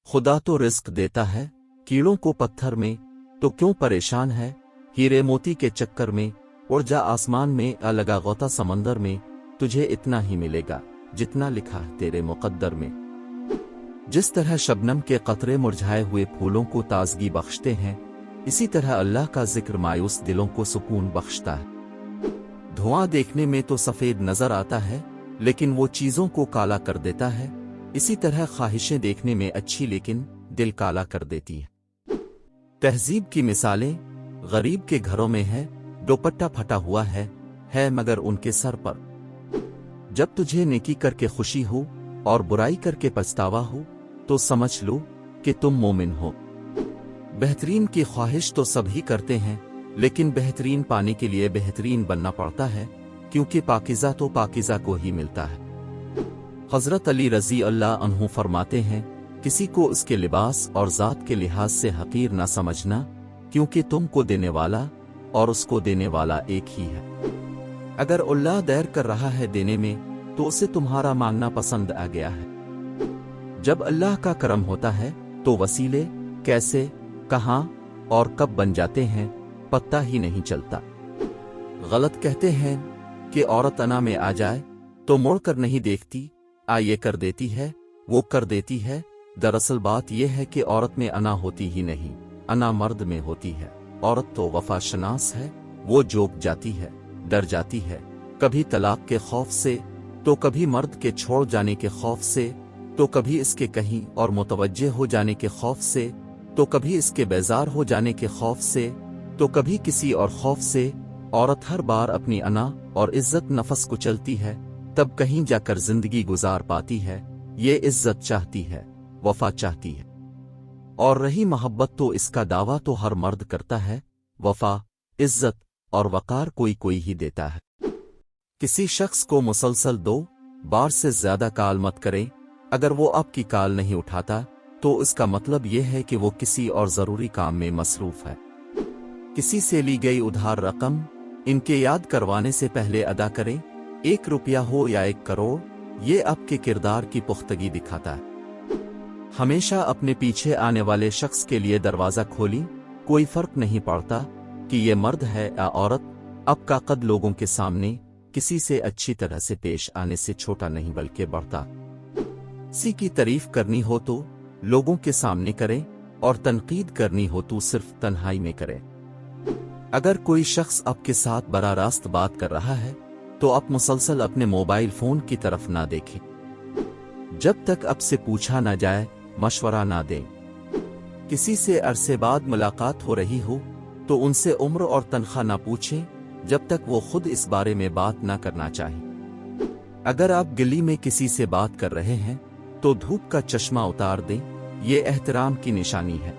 खुदा तो रिस्क देता है कीड़ों को पत्थर में, तो क्यों परेशान है हीरे मोती के चक्कर में। उड़ जा आसमान में, लगा गोता समंदर में, तुझे इतना ही मिलेगा जितना लिखा है तेरे मुकद्दर में। जिस तरह शबनम के कतरे मुरझाए हुए फूलों को ताजगी बख्शते हैं, इसी तरह अल्लाह का जिक्र मायूस दिलों को सुकून बख्शता है। धुआं देखने में तो सफेद नजर आता है, लेकिन वो चीजों को काला कर देता है। इसी तरह ख्वाहिशें देखने में अच्छी, लेकिन दिल काला कर देती है। तहजीब की मिसालें गरीब के घरों में है, दुपट्टा फटा हुआ है मगर उनके सर पर। जब तुझे नेकी करके खुशी हो और बुराई करके पछतावा हो, तो समझ लो कि तुम मोमिन हो। बेहतरीन की ख्वाहिश तो सभी करते हैं, लेकिन बेहतरीन पाने के लिए बेहतरीन बनना पड़ता है, क्योंकि पाकीज़ा तो पाकीज़ा को ही मिलता है। हजरत अली रज़ी अल्लाह अन्हु फरमाते हैं, किसी को उसके लिबास और ज़ात के लिहाज से हकीर ना समझना, क्योंकि तुमको देने वाला और उसको देने वाला एक ही है। अगर अल्लाह देर कर रहा है देने में, तो उसे तुम्हारा मांगना पसंद आ गया है। जब अल्लाह का करम होता है तो वसीले कैसे, कहां और कब बन जाते हैं पता ही नहीं चलता। गलत कहते हैं कि औरत अना में आ जाए तो मुड़ कर नहीं देखती, ये कर देती है वो कर देती है। दरअसल बात यह है कि औरत में अना होती ही नहीं, अना मर्द में होती है। औरत तो वफाशनास है, वो जोक जाती है, डर जाती है, कभी तलाक के खौफ से, तो कभी मर्द के छोड़ जाने के खौफ से, तो कभी इसके कहीं और मुतवज्जे हो जाने के खौफ से, तो कभी इसके बेजार हो जाने के खौफ से, तो कभी किसी और खौफ से। औरत हर बार अपनी अना और इज्जत नफस कुचलती है, तब कहीं जाकर जिंदगी गुजार पाती है। ये इज्जत चाहती है, वफा चाहती है। और रही मोहब्बत, तो इसका दावा तो हर मर्द करता है। वफा, इज्जत और वकार कोई कोई ही देता है। किसी शख्स को मुसलसल 2 बार से ज्यादा कॉल मत करें। अगर वो आपकी कॉल नहीं उठाता, तो इसका मतलब यह है कि वो किसी और जरूरी काम में मसरूफ है। किसी से ली गई उधार रकम इनके याद करवाने से पहले अदा करें। 1 रुपया हो या 1 करोड़, ये आपके किरदार की पुख्तगी दिखाता है। हमेशा अपने पीछे आने वाले शख्स के लिए दरवाजा खोली, कोई फर्क नहीं पड़ता कि ये मर्द है या औरत। आपका कद लोगों के सामने किसी से अच्छी तरह से पेश आने से छोटा नहीं बल्कि बढ़ता। किसी की तारीफ करनी हो तो लोगों के सामने करें, और तनकीद करनी हो तो सिर्फ तन्हाई में करें। अगर कोई शख्स आपके साथ बराह रास्त बात कर रहा है, तो आप मुसलसल अपने मोबाइल फोन की तरफ ना देखें। जब तक आपसे पूछा ना जाए, मशवरा ना दें। किसी से अरसे बाद मुलाकात हो रही हो, तो उनसे उम्र और तनख्वाह ना पूछें, जब तक वो खुद इस बारे में बात ना करना चाहें। अगर आप गली में किसी से बात कर रहे हैं, तो धूप का चश्मा उतार दें, ये एहतराम की निशानी है।